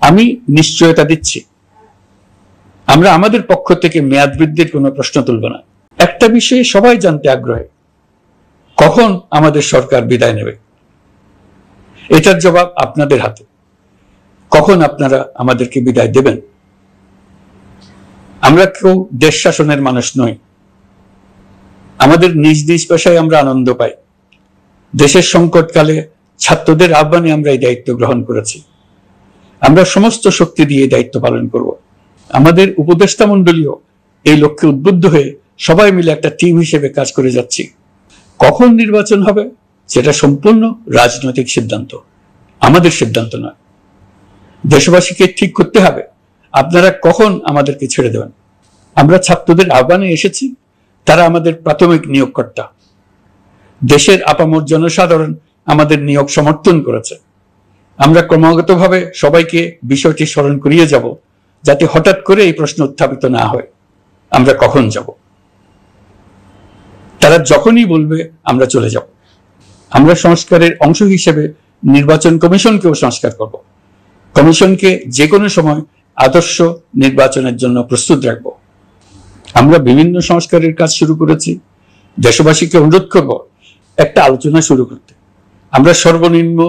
আমি নিশ্চয়তা দিচ্ছি, আমরা আমাদের পক্ষ থেকে মেয়াদ বৃদ্ধির কোনো প্রশ্ন তুলব না। একটা বিষয়ে সবাই জানতে আগ্রহী, কখন আমাদের সরকার বিদায় নেবে। এটার জবাব আপনাদের হাতে। কখন আপনারা আমাদেরকে বিদায় দেবেন? আমরা কেউ দেশ শাসনের মানুষ নই। আমাদের নিজ নিজ পেশায় আমরা আনন্দ পাই। দেশের সংকটকালে ছাত্রদের আহ্বানে আমরা এই দায়িত্ব গ্রহণ করেছি। আমরা সমস্ত শক্তি দিয়ে দায়িত্ব পালন করব। আমাদের উপদেষ্টা মণ্ডলীও এই লক্ষ্যে উদ্বুদ্ধ হয়ে সবাই মিলে একটা টিম হিসেবে কাজ করে যাচ্ছি। কখন নির্বাচন হবে সেটা সম্পূর্ণ রাজনৈতিক সিদ্ধান্ত, আমাদের সিদ্ধান্ত নয়। দেশবাসীকে ঠিক করতে হবে আপনারা কখন আমাদেরকে ছেড়ে দেবেন। আমরা ছাত্রদের আহ্বানে এসেছি, তারা আমাদের প্রাথমিক নিয়োগকর্তা। দেশের আপামর জনসাধারণ আমাদের নিয়োগ সমর্থন করেছে। আমরা ক্রমাগতভাবে সবাইকে বিষয়টি স্মরণ করিয়ে যাব, যাতে হঠাৎ করে এই প্রশ্ন উত্থাপিত না হয় আমরা কখন যাব। তারা যখনই বলবে আমরা চলে যাব। আমরা সংস্কারের অংশ হিসেবে নির্বাচন কমিশনকেও সংস্কার করব। কমিশনকে যে কোনো সময় আদর্শ নির্বাচনের জন্য প্রস্তুত রাখব। আমরা বিভিন্ন সংস্কারের কাজ শুরু করেছি। দেশবাসীকে অনুরোধ করব একটা আলোচনা শুরু করতে। আমরা সর্বনিম্ন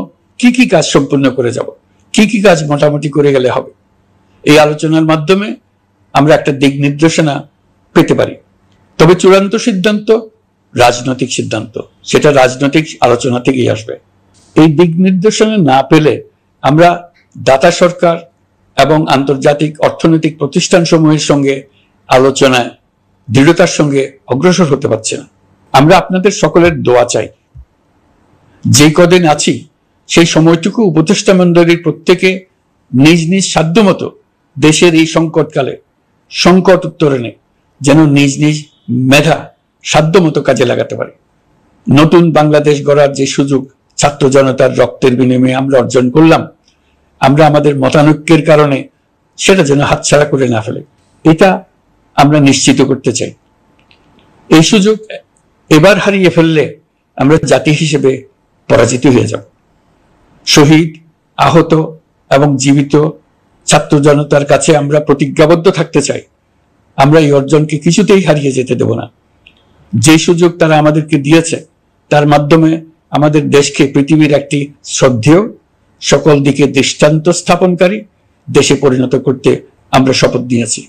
কি কি কাজ সম্পূর্ণ করে যাব, কি কি কাজ মোটামুটি করে গেলে হবে। এই আলোচনার মাধ্যমে আমরা একটা দিক নির্দেশনা পেতে পারি। তবে চূড়ান্ত সিদ্ধান্ত রাজনৈতিক সিদ্ধান্ত, সেটা রাজনৈতিক আলোচনা থেকেই আসবে। এই দিক নির্দেশনা না পেলে আমরা দাতা সরকার এবং আন্তর্জাতিক অর্থনৈতিক প্রতিষ্ঠান সমূহের সঙ্গে আলোচনায় দৃঢ়তার সঙ্গে অগ্রসর হতে পারছি না। আমরা আপনাদের সকলের দোয়া চাই। যে কদিন আছি সেই সময়টুকু উপদেষ্টা মণ্ডলীর প্রত্যেকে নিজ নিজ সাধ্যমতো দেশের এই সংকটকালে সংকট উত্তরণে যেন নিজ নিজ মেধা সাধ্যমতো কাজে লাগাতে পারে। নতুন বাংলাদেশ গড়ার যে সুযোগ ছাত্র জনতার রক্তের বিনিময়ে আমরা অর্জন করলাম, আমরা আমাদের মতানৈক্যের কারণে সেটা যেন হাতছাড়া করে না ফেলে, এটা আমরা নিশ্চিত করতে চাই। এই সুযোগ এবার হারিয়ে ফেললে আমরা জাতি হিসেবে পরাজিত হয়ে যাব। শহীদ, আহত এবং জীবিত ছাত্র জনতার কাছে আমরা প্রতিজ্ঞাবদ্ধ থাকতে চাই। আমরা এই অর্জনকে কিছুতেই হারিয়ে যেতে দেব না। যে সুযোগ তারা আমাদেরকে দিয়েছে তার মাধ্যমে আমাদের দেশকে পৃথিবীর একটি শ্রদ্ধেয়, সকল দিকে দৃষ্টান্ত স্থাপনকারী দেশে পরিণত করতে আমরা শপথ নিয়েছি।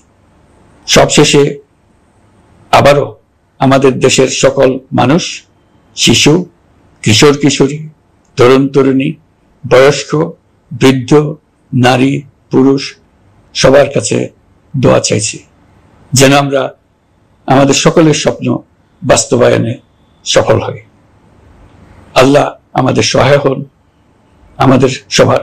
সবশেষে আবারও আমাদের দেশের সকল মানুষ, শিশু, কিশোর কিশোরী, তরুণ তরুণী, বয়স্ক, বৃদ্ধ, নারী, পুরুষ সবার কাছে দোয়া চাইছি যেন আমরা আমাদের সকলের স্বপ্ন বাস্তবায়নে সফল হই। আল্লাহ আমাদের সহায় হন, আমাদের সবার